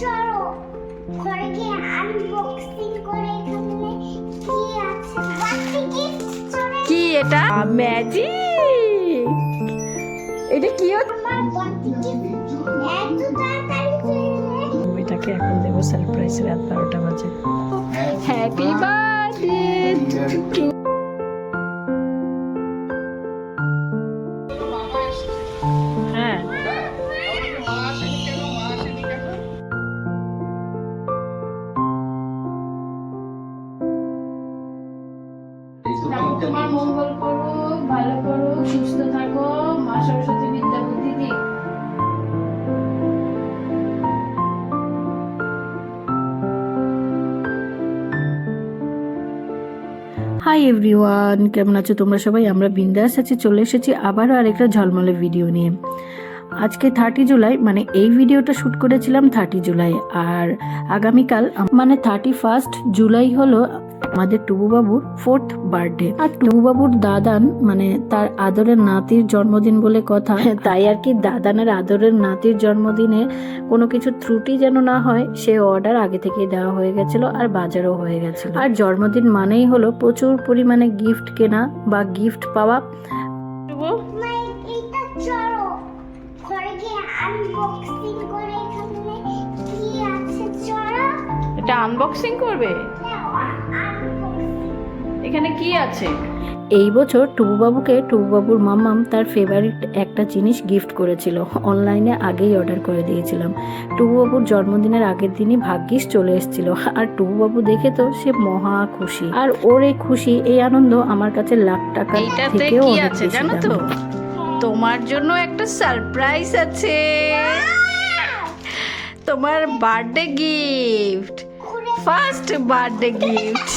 চলো ঘরে গিয়ে আনবক্সিং করে এখানে কি আছে বাকি গিফট চলে কি এটা ম্যাজিক? এটা কি হচ্ছে? আমার বাকি গিফট এত তাড়াতাড়ি চলে এটাকে এখন দেবো সারপ্রাইজ রাত 12টা বাজে। হ্যাপি বার্থডে হ্যাঁ তোমার মঙ্গল করুক, ভালো করুক, সুস্থ থাকো, মা সরস্বতী বিদ্যা বুদ্ধি দিক। হাই এভরিওয়ান, কেমন আছো তোমরা সবাই? আমরা বিন্দাস আছি, চলে এসেছি আবারও আরেকটা ঝলমলে ভিডিও নিয়ে। আজকে 30 জুলাই, মানে এই ভিডিওটা শ্যুট করেছিলাম 30 জুলাই, আর আগামীকাল মানে 31 জুলাই হলো আমাদের টুবুবাবুর 4th বার্থডে। আর টুবুবাবুর দাদান মানে তার আদরের নাতির জন্মদিন বলে কথা, তাই আর কি দাদানের আদরের নাতির জন্মদিনে কোনো কিছু ত্রুটি যেন না হয় সে অর্ডার আগে থেকেই দেওয়া হয়ে গেছিল, আর বাজারও হয়ে গেছিল। আর জন্মদিন মানেই হলো প্রচুর পরিমাণে গিফট কেনা বা গিফট পাওয়া। মাই এটা চলো ঘরে গিয়ে আনবক্সিং করে এখানে কি আছে চলো এটা আনবক্সিং করবে? এখানে কি আছে? এই বছর টুবুবাবুকে টুবুবাবুর মাম্মাম তার ফেভারিট একটা জিনিস গিফট করেছিল, অনলাইনে আগেই অর্ডার করে দিয়েছিলাম। টুবুবাবুর জন্মদিনের আগের দিনই ভাগ্যিস চলে এসেছিল, আর টুবুবাবু দেখে তো সে মহা খুশি। আর ওর এই খুশি, এই আনন্দ আমার কাছে লাখ টাকা থেকেও অনেক বেশি জানো তো। তোমার জন্য একটা সারপ্রাইজ আছে, তোমার birthday gift, first birthday gift.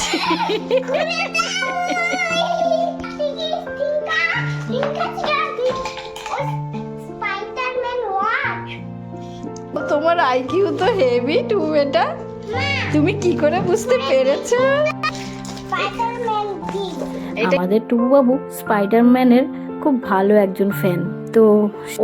তোমার আইকিউ তো হেভি টু বেটা, তুমি কি করে বুঝতে পেরেছো? আমাদের টুবুবাবু স্পাইডারম্যানের খুব ভালো একজন ফ্যান, তো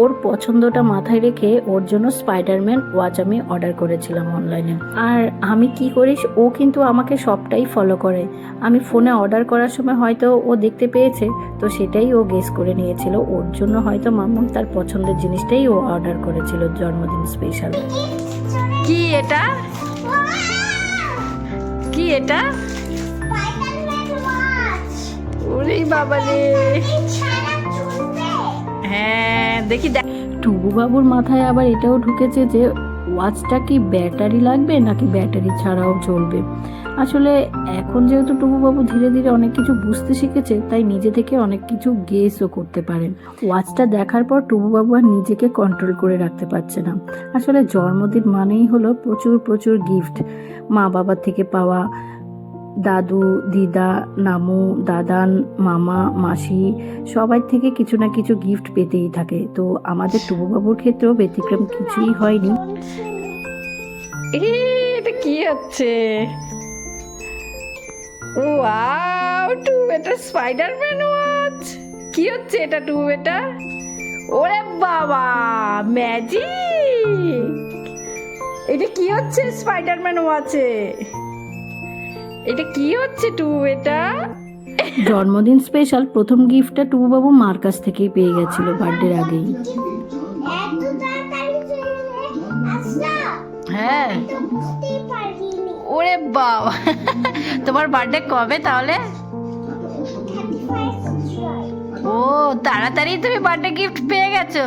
ওর পছন্দটা মাথায় রেখে ওর জন্য স্পাইডারম্যান ওয়াচ আমি অর্ডার করেছিলাম অনলাইনে। আর আমি কি করিস, ও কিন্তু আমাকে সবটাই ফলো করে। আমি ফোনে অর্ডার করার সময় হয়তো ও দেখতে পেয়েছে, তো সেটাই ও গেস করে নিয়েছিল। ওর জন্য হয়তো মাম্মাম তার পছন্দের জিনিসটাই ও অর্ডার করেছিল জন্মদিন স্পেশাল। কি এটা? কি এটা? ওরে বাবারে, হ্যাঁ দেখি। টুবুবাবুর মাথায় আবার এটাও ঢুকেছে যে ওয়াচটা কি ব্যাটারি লাগবে নাকি ব্যাটারি ছাড়াও চলবে। আসলে এখন যেহেতু টুবুবাবু ধীরে ধীরে অনেক কিছু বুঝতে শিখেছে, তাই নিজে থেকে অনেক কিছু গেসও করতে পারে। ওয়াচটা দেখার পর টুবুবাবু আর নিজেকে কন্ট্রোল করে রাখতে পারছে না। আসলে জন্মদিন মানেই হলো প্রচুর প্রচুর গিফট, মা বাবার থেকে পাওয়া, দাদু দিদা নামু দাদান মামা মাসি সবাই থেকে কিছু না কিছু গিফট পেতেই থাকে। তো আমাদের টুবুবাবুর ক্ষেত্রেও ব্যতিক্রম কিছুই হয়নি। এটা কি হচ্ছে? ওয়াও, টু বেটা স্পাইডারম্যান ওয়াচ। কি হচ্ছে এটা টু বেটা? ওরে বাবা, ম্যাজিক! এটা কি হচ্ছে স্পাইডারম্যান ওয়াচে? এটা কি হচ্ছে টু এটা? জন্মদিন স্পেশাল প্রথম গিফটটা টুবুবাবু মার কাছ থেকেই পেয়ে গেছিল বার্থডের আগেই। হ্যাঁ, ওরে বাবা, তোমার বার্থডে কবে তাহলে? ও, তাড়াতাড়ি তুমি বার্থডে গিফট পেয়ে গেছো।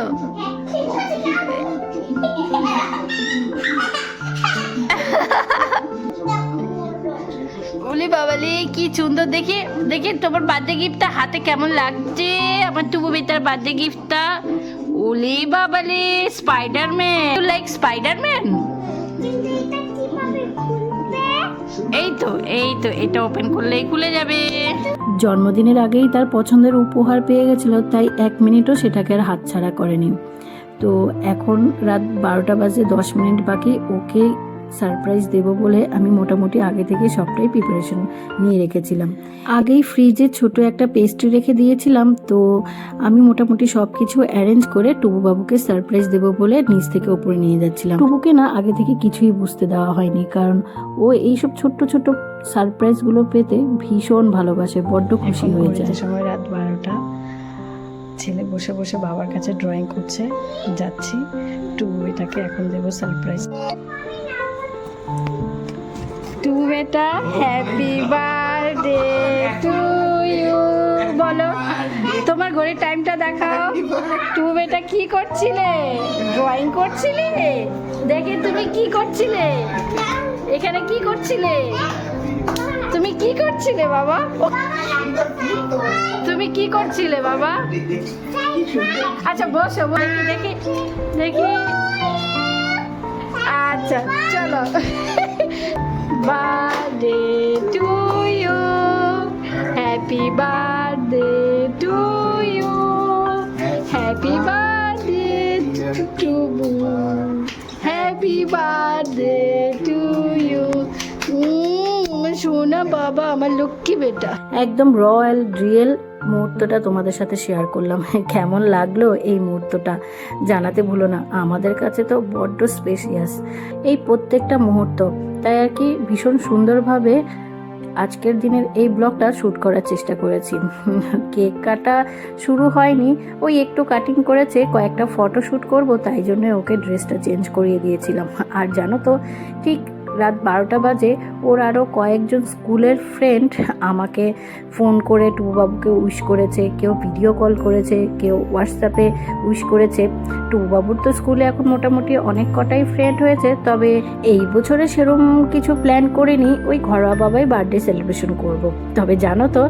ওলি বাবালি, কি সুন্দর! দেখি দেখি তোমার বার্থডে গিফটটা হাতে কেমন লাগছে, আমার টুবু বেটার বার্থডে গিফটটা। ওলি বাবালি, স্পাইডারম্যান, লাইক স্পাইডারম্যান। এই তো এই তো, এটা ওপেন করলেই খুলে যাবে। জন্মদিনের আগেই তার পছন্দের উপহার পেয়ে গেছিল, তাই 1 মিনিটও সেটাকে আর হাতছাড়া করেনি। তো এখন রাত 12টা বাজে 10 মিনিট বাকি, ওকে সারপ্রাইজ দেব বলে আমি মোটামুটি আগে থেকে সবটাই প্রিপারেশন নিয়ে রেখেছিলাম। আগেই ফ্রিজে ছোট একটা পেস্ট্রি রেখে দিয়েছিলাম, তো আমি মোটামুটি সব কিছু অ্যারেঞ্জ করে টুবু বাবুকে সারপ্রাইজ দেব বলে নিচ থেকে উপরে নিয়ে যাচ্ছিলাম। টুবুকে না আগে থেকে কিছুই বুঝতে দেওয়া হয়নি, কারণ ও এইসব ছোট্ট ছোট্ট সারপ্রাইজগুলো পেতে ভীষণ ভালোবাসে, বড্ড খুশি হয়ে যায়। সময় রাত 12টা, ছেলে বসে বসে বাবার কাছে ড্রয়িং করছে। যাচ্ছি টুবু বেটাকে এখন দেবো সারপ্রাইজ। টুবু বেটা, হ্যাপি বার্থডে টু ইউ। বলো, তোমার ঘড়ির টাইমটা দেখাও। টুবু বেটা কি করছিলে? ড্রয়িং করছিলে? দেখে তুমি কি করছিলে? এখানে কি করছিলে? তুমি কি করছিলে বাবা? তুমি কি করছিলে বাবা? আচ্ছা বসো, দেখি দেখি দেখি। আচ্ছা চলো। Birthday to you, happy birthday to you, happy birthday to happy birthday to you. শোনা বাবা, আমার লক্ষ্মী বেটা। একদম রয়্যাল রিয়েল মুহূর্তটা তোমাদের সাথে শেয়ার করলাম। কেমন লাগলো এই মুহূর্তটা জানাতে ভুলো না, আমাদের কাছে তো বড্ড স্পেশিয়াস এই প্রত্যেকটা মুহূর্ত। তাই আর কি ভীষণ সুন্দরভাবে আজকের দিনের এই ব্লগটা শ্যুট করার চেষ্টা করেছি। কেক কাটা শুরু হয়নি, ওই একটু কাটিং করেছে, কয়েকটা ফটো শ্যুট করবো, তাই জন্য ওকে ড্রেসটা চেঞ্জ করিয়ে দিয়েছিলাম। আর জানো তো, ঠিক রাত 12টা বাজে ওর আরও কয়েকজন স্কুলের ফ্রেন্ড আমাকে ফোন করে টুবুবাবুকে উইশ করেছে, কেউ ভিডিও কল করেছে, কেউ হোয়াটসঅ্যাপে উইশ করেছে। টুবুবাবুর তো স্কুলে এখন মোটামুটি অনেক কটাই ফ্রেন্ড হয়েছে, তবে এই বছরে সেরকম কিছু প্ল্যান করিনি, ওই ঘরোয়া বাবাই বার্থডে সেলিব্রেশন করব। তবে জানো তো,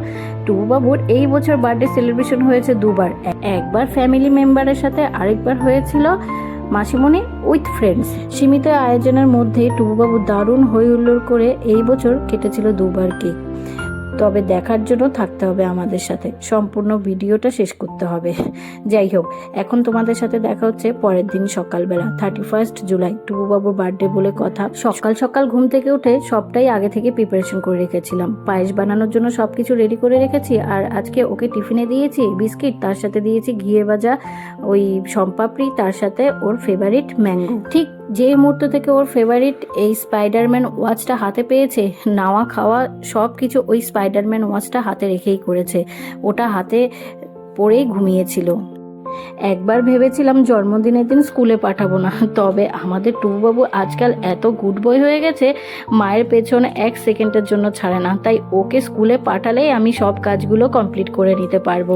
টুবুবাবুর এই বছর বার্থডে সেলিব্রেশন হয়েছে দুবার, একবার ফ্যামিলি মেম্বারের সাথে, আরেকবার হয়েছিল মাসিমণি উইথ ফ্রেন্ডস। সীমিত আয়োজনের মধ্যে টুবুবাবু দারুণ হই হুল্লোড় করে এই বছর কেটেছিল দুবার কেক। তবে দেখার জন্য থাকতে হবে আমাদের সাথে, সম্পূর্ণ ভিডিওটা শেষ করতে হবে। যাই হোক, এখন তোমাদের সাথে দেখা হচ্ছে পরের দিন সকালবেলা, 31 জুলাই, টুবুবাবুর বার্থডে বলে কথা। সকাল সকাল ঘুম থেকে উঠে সবটাই আগে থেকে প্রিপারেশন করে রেখেছিলাম। পায়েস বানানোর জন্য সবকিছু রেডি করে রেখেছি, আর আজকে ওকে টিফিনে দিয়েছি বিস্কিট, তার সাথে দিয়েছি ঘিয়ে ভাজা ওই সম্পাপড়ি, তার সাথে ওর ফেভারিট ম্যাঙ্গো। ঠিক যে মুহূর্ত থেকে ওর ফেভারিট এই স্পাইডারম্যান ওয়াচটা হাতে পেয়েছে, নাওয়া খাওয়া সব কিছু ওই স্পাইডারম্যান ওয়াচটা হাতে রেখেই করেছে। ওটা হাতে পরেই ঘুমিয়েছিল। একবার ভেবেছিলাম জন্মদিনের দিন স্কুলে পাঠাবো না, তবে আমাদের টুবুবাবু আজকাল এত গুড বয় হয়ে গেছে, মায়ের পেছনে 1 সেকেন্ডের জন্য ছাড়ে না। তাই ওকে স্কুলে পাঠালেই আমি সব কাজগুলো কমপ্লিট করে নিতে পারবো,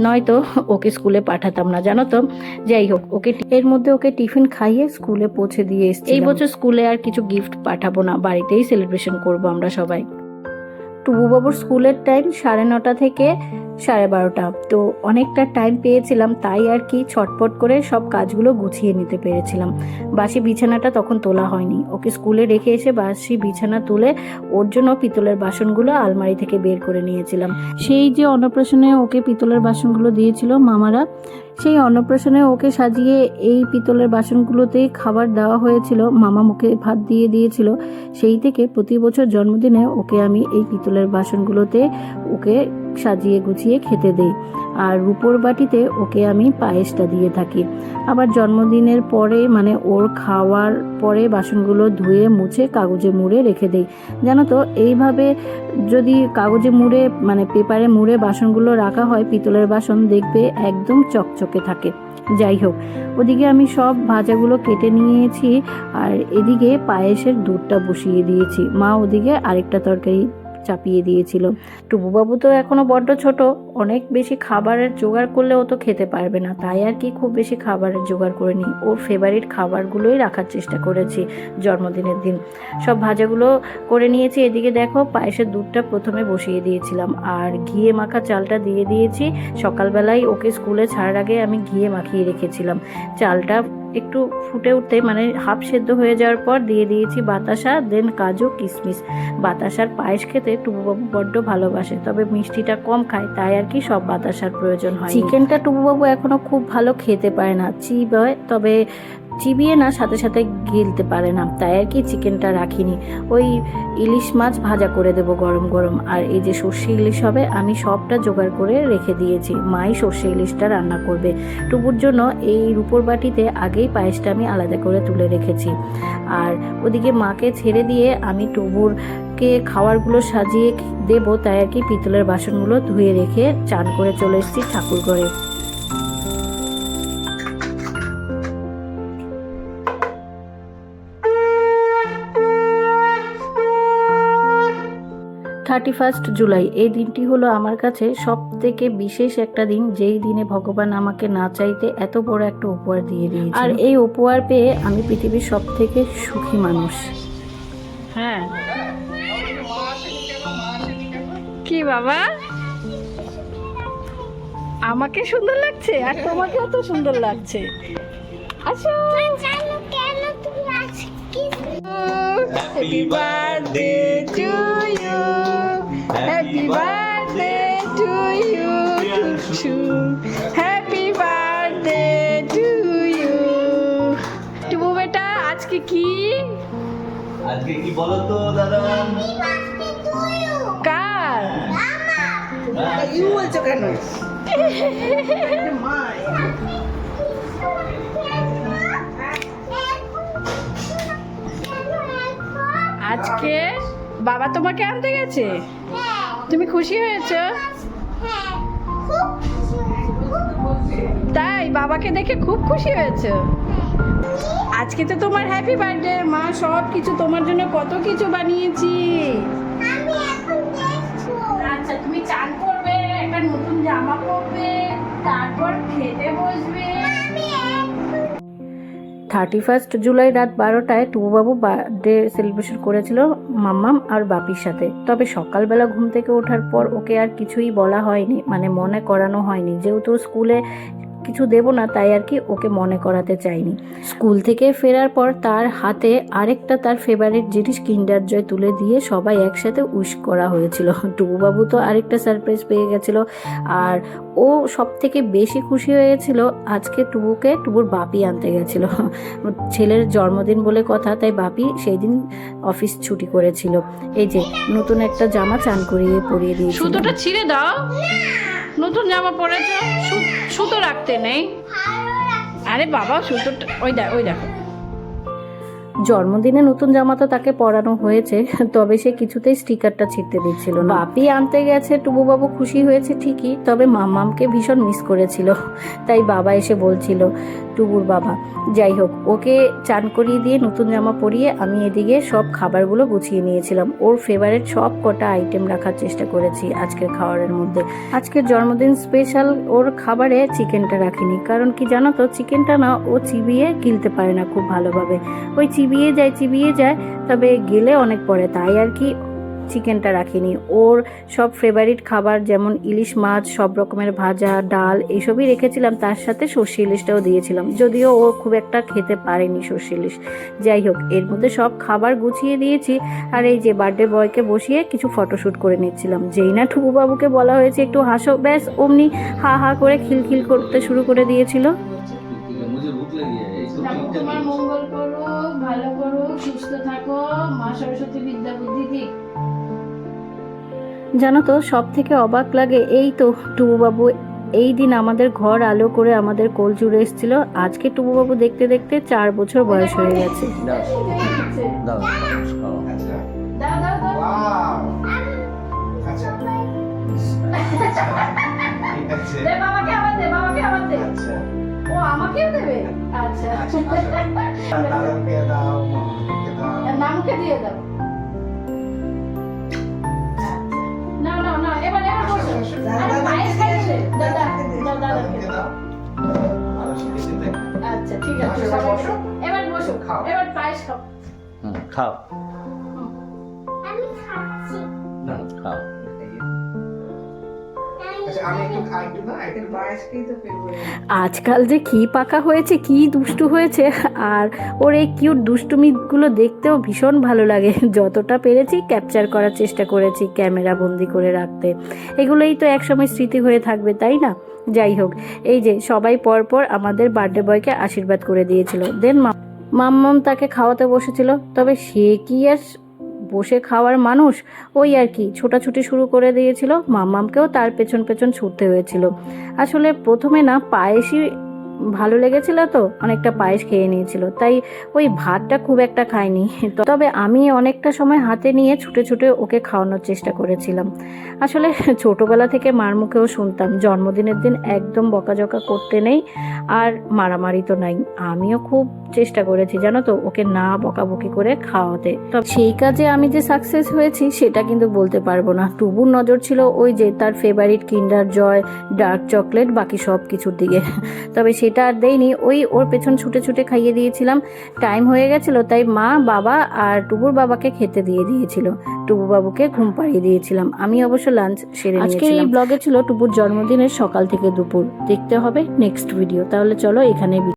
নয়তো ওকে স্কুলে পাঠাতাম না, জানো তো। যাই হোক, এর মধ্যে ওকে টিফিন খাইয়ে স্কুলে পৌঁছে দিয়ে এসেছি। এই বছর স্কুলে আর কিছু গিফট পাঠাবো না, বাড়িতেই সেলিব্রেশন করবো আমরা সবাই। টুবুবাবুর স্কুলের টাইম 9:30 থেকে 12:30, তো অনেকটা টাইম পেয়েছিলাম, তাই আর কি ছটপট করে সব কাজগুলো গুছিয়ে নিতে পেরেছিলাম। বাসি বিছানাটা তখন তোলা হয়নি, ওকে স্কুলে রেখে এসে বাসি বিছানা তুলে ওর জন্য পিতলের বাসনগুলো আলমারি থেকে বের করে নিয়েছিলাম। সেই যে অন্নপ্রাশনে ওকে পিতলের বাসনগুলো দিয়েছিল মামারা, সেই অন্নপ্রাশনে ওকে সাজিয়ে এই পিতলের বাসনগুলোতেই খাবার দেওয়া হয়েছিল, মামা মুখে ভাত দিয়ে দিয়েছিল। সেই থেকে প্রতি বছর জন্মদিনে ওকে আমি এই পিতলের বাসনগুলোতে ওকে সাজিয়ে গুছিয়ে খেতে দেই, আর রূপোর বাটিতে ওকে আমি পায়েসটা দিয়ে থাকি। আবার জন্মদিনের পরে, মানে ওর খাওয়ার পরে বাসনগুলো ধুয়ে মুছে কাগজে মুড়ে রেখে দেই। জানো তো, এইভাবে যদি কাগজে মুড়ে, মানে পেপারে মুড়ে বাসনগুলো রাখা হয়, পিতলের বাসন দেখবে একদম চকচকে থাকে। যাই হোক, ওদিকে আমি সব ভাজাগুলো কেটে নিয়েছি, আর এদিকে পায়েসের দুধটা বসিয়ে দিয়েছি। মা ওদিকে আরেকটা তরকারি চাপিয়ে দিয়েছিল। টুবুবাবু তো এখনো বড্ড ছোট, অনেক বেশি খাবারের জোগাড় করলে ও তো খেতে পারবে না, তাই আর কি খুব বেশি খাবারের জোগাড় করে নিই। ওর ফেভারিট খাবারগুলোই রাখার চেষ্টা করেছি জন্মদিনের দিন। সব ভাজাগুলো করে নিয়েছি। এদিকে দেখো, পায়েসের দুধটা প্রথমে বসিয়ে দিয়েছিলাম, আর ঘিয়ে মাখা চালটা দিয়ে দিয়েছি। সকালবেলায় ওকে স্কুলে ছাড়ার আগে আমি ঘিয়ে মাখিয়ে রেখেছিলাম। চালটা একটু ফুটে উঠতে, মানে হাফ সেদ্ধ হয়ে যাওয়ার পর দিয়ে দিয়েছি বাতাসা, দেন কাজু কিশমিশ। বাতাসার পায়েস খেতে টুবুবাবু বড্ড ভালোবাসে, তবে মিষ্টিটা কম খায়, তাই আর কি সব বাতাসার প্রয়োজন হয়। চিকেনটা টুবুবাবু এখনো খুব ভালো খেতে পারে না, চিপ হয়, তবে চিবিয়ে না সাথে সাথে গিলতে পারে না, তাই আর কি চিকেনটা রাখিনি। ওই ইলিশ মাছ ভাজা করে দেবো গরম গরম, আর এই যে সর্ষে ইলিশ হবে আমি সবটা জোগাড় করে রেখে দিয়েছি। মাই সর্ষে ইলিশটা রান্না করবে। টুবুর জন্য এই রূপোর বাটিতে আগেই পায়েসটা আমি আলাদা করে তুলে রেখেছি। আর ওদিকে মাকে ছেড়ে দিয়ে আমি টুবুরকে খাবারগুলো সাজিয়ে দেবো, তাই আর কি পিতলের বাসনগুলো ধুয়ে রেখে চান করে চলে এসেছি ঠাকুর ঘরে। 31 জুলাই এই দিনটি হলো আমার কাছে সব থেকে বিশেষ একটা দিন, যেই দিনে ভগবান আমাকে না চাইতে এত বড় একটা উপহার দিয়ে দিয়েছে। আর এই উপহার পেয়ে আমি পৃথিবীর সব থেকে সুখী মানুষ। হ্যাঁ কি বাবা, আমাকে সুন্দর লাগছে আর তোমাকেও তো সুন্দর লাগছে। আসো। জানো কেন তুমি আজকে happy birthday to you, happy birthday to you, happy birthday to you. Tubu বেটা আজকে কি বলো তো দাদা? কার? ইউ বলছো কেন? আজকে বাবা তোমাকে আনতে গেছে, তুমি খুশি হয়েছো? তাই বাবাকে দেখে খুব খুশি হয়েছো? আজকে তো তোমার হ্যাপি বার্থডে, মা সব কিছু তোমার জন্য কত কিছু বানিয়েছি। আচ্ছা তুমি চান করবে, একটা নতুন জামা পরবে, তারপর খেতে বসবে। 31 জুলাই রাত 12টায় টুবুবাবু বার্থডে সেলিব্রেশন করেছিল মাম্মাম আর বাপির সাথে। তবে সকালবেলা ঘুম থেকে ওঠার পর ওকে আর কিছুই বলা হয়নি, মানে মনে করানো হয়নি, যেহেতু স্কুলে কিছু দেব না তাই আর কি ওকে মনে করাতে চাইনি। স্কুল থেকে ফেরার পর তার হাতে আরেকটা তার ফেভারিট জিনিস কিন্ডার জয় তুলে দিয়ে সবাই একসাথে উইশ করা হয়েছিল। টুবুবাবু তো আরেকটা সারপ্রাইজ পেয়ে গেছিলো, আর ও সব থেকে বেশি খুশি হয়েছিল আজকে টুবুর বাপি আনতে গেছিল। ছেলের জন্মদিন বলে কথা, তাই বাপি সেই দিন অফিস ছুটি করেছিল। এই যে নতুন একটা জামা চান করিয়ে পরিয়ে দিয়েছিল। সুতোটা ছিঁড়ে দাও, নতুন জামা পরেছ, সুতো রাখতে নেই। আরে বাবা সুতোটা ওই দেখো। জন্মদিনে নতুন জামা তো তাকে পরানো হয়েছে, তবে সে কিছুতেই স্টিকারটা ছিঁড়তে দিচ্ছিল না। বাপি আনতে গেছে, টুবুবাবু খুশি হয়েছে ঠিকই, তবে মাম্মামকে ভীষণ মিস করেছিল। তাই বাবা এসে বলছিল, টুবুর বাবা, যাই হোক ওকে চান করিয়ে দিয়ে নতুন জামা পরিয়ে আমি এদিকে সব খাবারগুলো গুছিয়ে নিয়েছিলাম। ওর ফেভারিট সব কটা আইটেম রাখার চেষ্টা করেছি আজকের খাবারের মধ্যে। আজকের জন্মদিন স্পেশাল ওর খাবারে চিকেনটা রাখিনি, কারণ কি জানো তো, চিকেনটা না ও চিবিয়ে গিলতে পারে না খুব ভালোভাবে, ওই চিবিয়ে যায়, তবে গেলে অনেক পরে, তাই আর কি চিকেনটা রাখিনি। ওর সব ফেভারিট খাবার যেমন ইলিশ মাছ, সব রকমের ভাজা, ডাল এইসবই রেখেছিলাম, তার সাথে সর্ষে ইলিশটাও দিয়েছিলাম, যদিও ও খুব একটা খেতে পারেনি সর্ষে ইলিশ। যাই হোক এর মধ্যে সব খাবার গুছিয়ে দিয়েছি, আর এই যে বার্থডে বয়কে বসিয়ে কিছু ফটোশ্যুট করে নিচ্ছিলাম। যেই না টুবুবাবুকে বলা হয়েছে একটু হাসো, ব্যাস অমনি হা হা করে খিলখিল করতে শুরু করে দিয়েছিল। তোমার মঙ্গল করুক, ভালো করুক, সুস্থ থাকো, মা সরস্বতী বিদ্যা বুদ্ধি দিক। জানো তো সব থেকে অবাক লাগে, এই তো টুবুবাবু এই দিন আমাদের ঘর আলো করে আমাদের কোল জুড়ে এসেছিল। আজকে টুবুবাবু দেখতে দেখতে 4 বছর বয়স হয়ে গেছে। দাও দে বাবাকে আবার দে, ও আমাকেও দেবে। আচ্ছা নামকে দিয়ে দাও। না এবার বসো। আরে পায়েস খাইছে, দাদাকে দাও। আচ্ছা ঠিক আছে, এবার বসো, এবার পায়েস খাও। খাও। আমি খাচ্ছি। খাও। আমি একটু খাই একটু না এর বয়সকেই তো ফেলবো আজকাল যে কি পাকা হয়েছে, কি দুষ্টু হয়েছে, আর ওর এই কিউট দুষ্টুমিগুলো দেখতেও ভীষণ ভালো লাগে। যতটা পেরেছি ক্যাপচার করার চেষ্টা করেছি ক্যামেরা বন্দি করে রাখতে। এগুলোই তো একসময় স্মৃতি হয়ে থাকবে, তাই না? যাই হোক, এই যে সবাই পরপর আমাদের বার্থডে বয়কে আশীর্বাদ করে দিয়েছিল। দেন মাম্মাম তাকে খাওয়াতে বসেছিল, তবে সে কি আর বসে খাওয়ার মানুষ, ওই আর কি ছোটাছুটি শুরু করে দিয়েছিল। মাম্মামকেও তার পেছন পেছন ছুটতে হয়েছিল। আসলে প্রথমে না পায়েসই ভালো লেগেছিল, তো অনেকটা পায়েস খেয়ে নিয়েছিল, তাই ওই ভাতটা খুব একটা খায়নি। তবে আমি অনেকটা সময় হাতে নিয়ে ছুটে ছুটে ওকে খাওয়ানোর চেষ্টা করেছিলাম। আসলে ছোটবেলা থেকে মার মুখেও শুনতাম জন্মদিনের দিন একদম বকাঝকা করতে নেই, আর মারামারি তো নাই। আমিও খুব চেষ্টা করেছি জানো তো ওকে না বকাবকি করে খাওয়াতে। তবে সেই কাজে আমি যে সাকসেস হয়েছি সেটা কিন্তু বলতে পারবো না। টুবুর নজর ছিল ওই যে তার ফেভারিট কিন্ডার জয়, ডার্ক চকলেট, বাকি সব কিছুর দিকে। তবে সেটা আর দেয়নি, ওই ওর পেছন ছুটে ছুটে খাইয়ে দিয়েছিলাম। টাইম হয়ে গেছিল, তাই মা, বাবা আর টুবুর বাবাকে খেতে দিয়ে দিয়েছিল। টুবু বাবুকে ঘুম পাড়িয়ে দিয়েছিলাম। আমি অবশ্য লাঞ্চ সেরে নিয়েছিলাম। আজকের এই ব্লগে ছিল টুবুর জন্মদিনের সকাল থেকে দুপুর। দেখতে হবে নেক্সট ভিডিও। তাহলে চলো এখানে